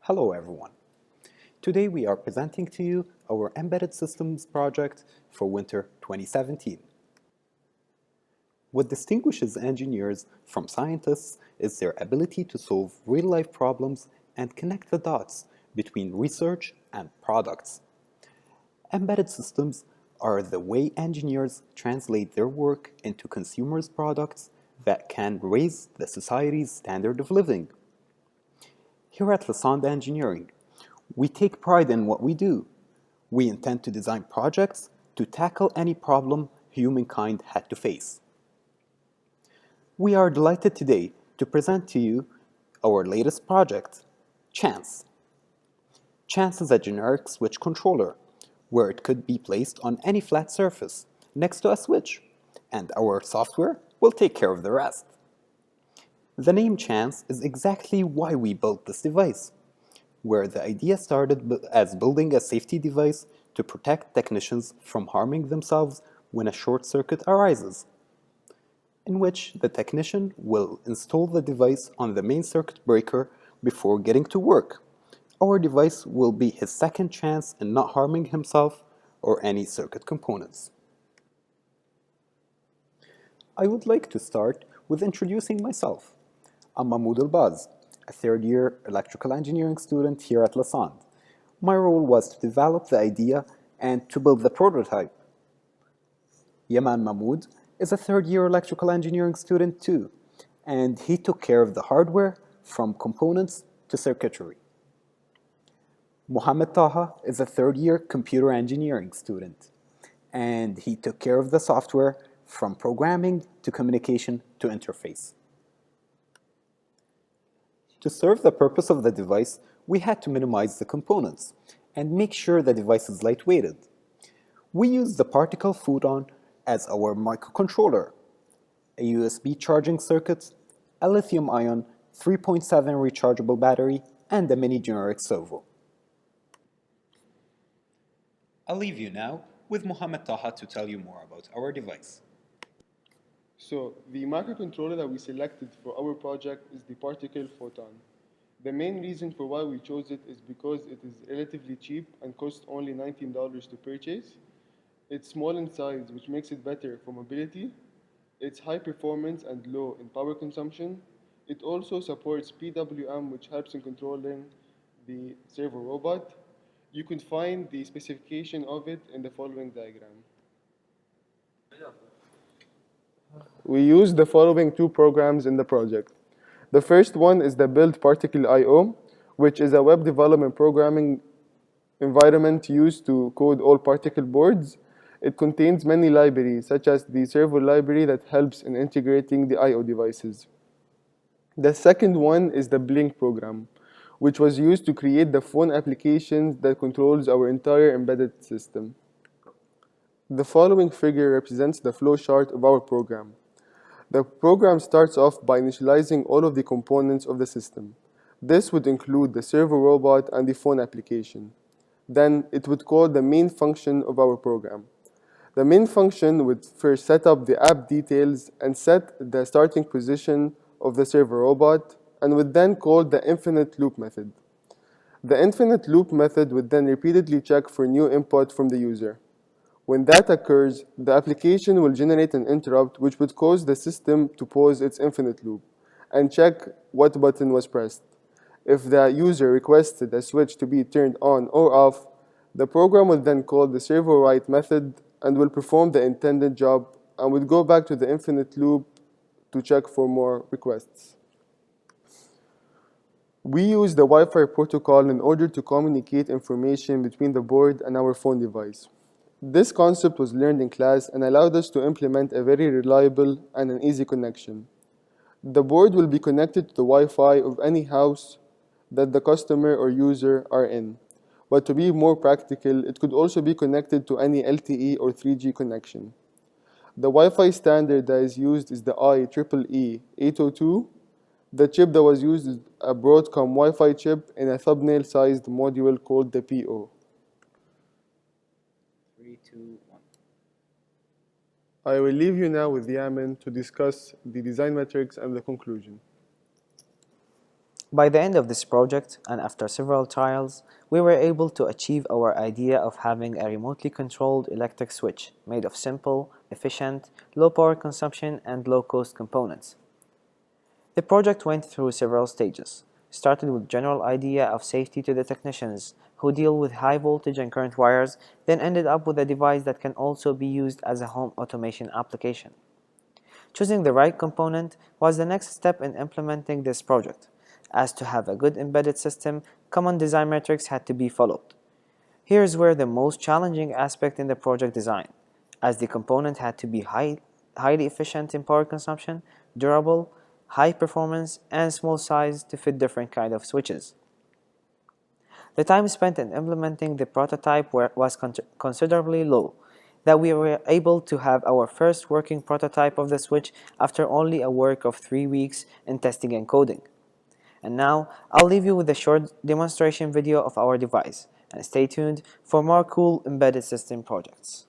Hello everyone. Today we are presenting to you our Embedded Systems project for winter 2017. What distinguishes engineers from scientists is their ability to solve real-life problems and connect the dots between research and products. Embedded systems are the way engineers translate their work into consumers' products that can raise the society's standard of living. Here at Lassonde Engineering, we take pride in what we do. We intend to design projects to tackle any problem humankind had to face. We are delighted today to present to you our latest project, Chance. Chance is a generic switch controller, where it could be placed on any flat surface next to a switch, and our software will take care of the rest. The name Chance is exactly why we built this device, where the idea started as building a safety device to protect technicians from harming themselves when a short circuit arises, in which the technician will install the device on the main circuit breaker before getting to work. Our device will be his second chance in not harming himself or any circuit components. I would like to start with introducing myself. I'm Mahmoud El-Baz, a third-year electrical engineering student here at Lassonde. My role was to develop the idea and to build the prototype. Yaman Mahmoud is a third-year electrical engineering student too, and he took care of the hardware from components to circuitry. Mohammed Taha is a third-year computer engineering student, and he took care of the software from programming to communication to interface. To serve the purpose of the device, we had to minimize the components and make sure the device is lightweighted. We used the particle photon as our microcontroller, a USB charging circuit, a lithium-ion 3.7 rechargeable battery, and a mini generic servo. I'll leave you now with Mohammed Taha to tell you more about our device. So the microcontroller that we selected for our project is the particle photon. The main reason for why we chose it is because it is relatively cheap and costs only $19 to purchase. It's small in size, which makes it better for mobility. It's high performance and low in power consumption. It also supports PWM, which helps in controlling the servo robot. You can find the specification of it in the following diagram. We use the following two programs in the project. The first one is the Build Particle IO, which is a web development programming environment used to code all particle boards. It contains many libraries, such as the servo library that helps in integrating the IO devices. The second one is the Blink program, which was used to create the phone applications that controls our entire embedded system. The following figure represents the flowchart of our program. The program starts off by initializing all of the components of the system. This would include the servo robot and the phone application. Then it would call the main function of our program. The main function would first set up the app details and set the starting position of the servo robot, and would then call the infinite loop method. The infinite loop method would then repeatedly check for new input from the user. When that occurs, the application will generate an interrupt which would cause the system to pause its infinite loop and check what button was pressed. If the user requested a switch to be turned on or off, the program will then call the servo write method and will perform the intended job and would go back to the infinite loop to check for more requests. We use the Wi-Fi protocol in order to communicate information between the board and our phone device. This concept was learned in class and allowed us to implement a very reliable and an easy connection. The board will be connected to the Wi-Fi of any house that the customer or user are in. But to be more practical, it could also be connected to any LTE or 3G connection. The Wi-Fi standard that is used is the IEEE 802. The chip that was used is a Broadcom Wi-Fi chip in a thumbnail-sized module called the PO. 3, 2, 1. I will leave you now with Yaman to discuss the design metrics and the conclusion. By the end of this project, and after several trials, we were able to achieve our idea of having a remotely controlled electric switch made of simple, efficient, low power consumption, and low cost components. The project went through several stages. Started with general idea of safety to the technicians who deal with high voltage and current wires, then ended up with a device that can also be used as a home automation application. Choosing the right component was the next step in implementing this project. As to have a good embedded system, common design metrics had to be followed. Here is where the most challenging aspect in the project design, as the component had to be highly efficient in power consumption, durable, high performance, and small size to fit different kinds of switches. The time spent in implementing the prototype was considerably low, that we were able to have our first working prototype of the switch after only a work of 3 weeks in testing and coding. And now, I'll leave you with a short demonstration video of our device, and stay tuned for more cool embedded system projects.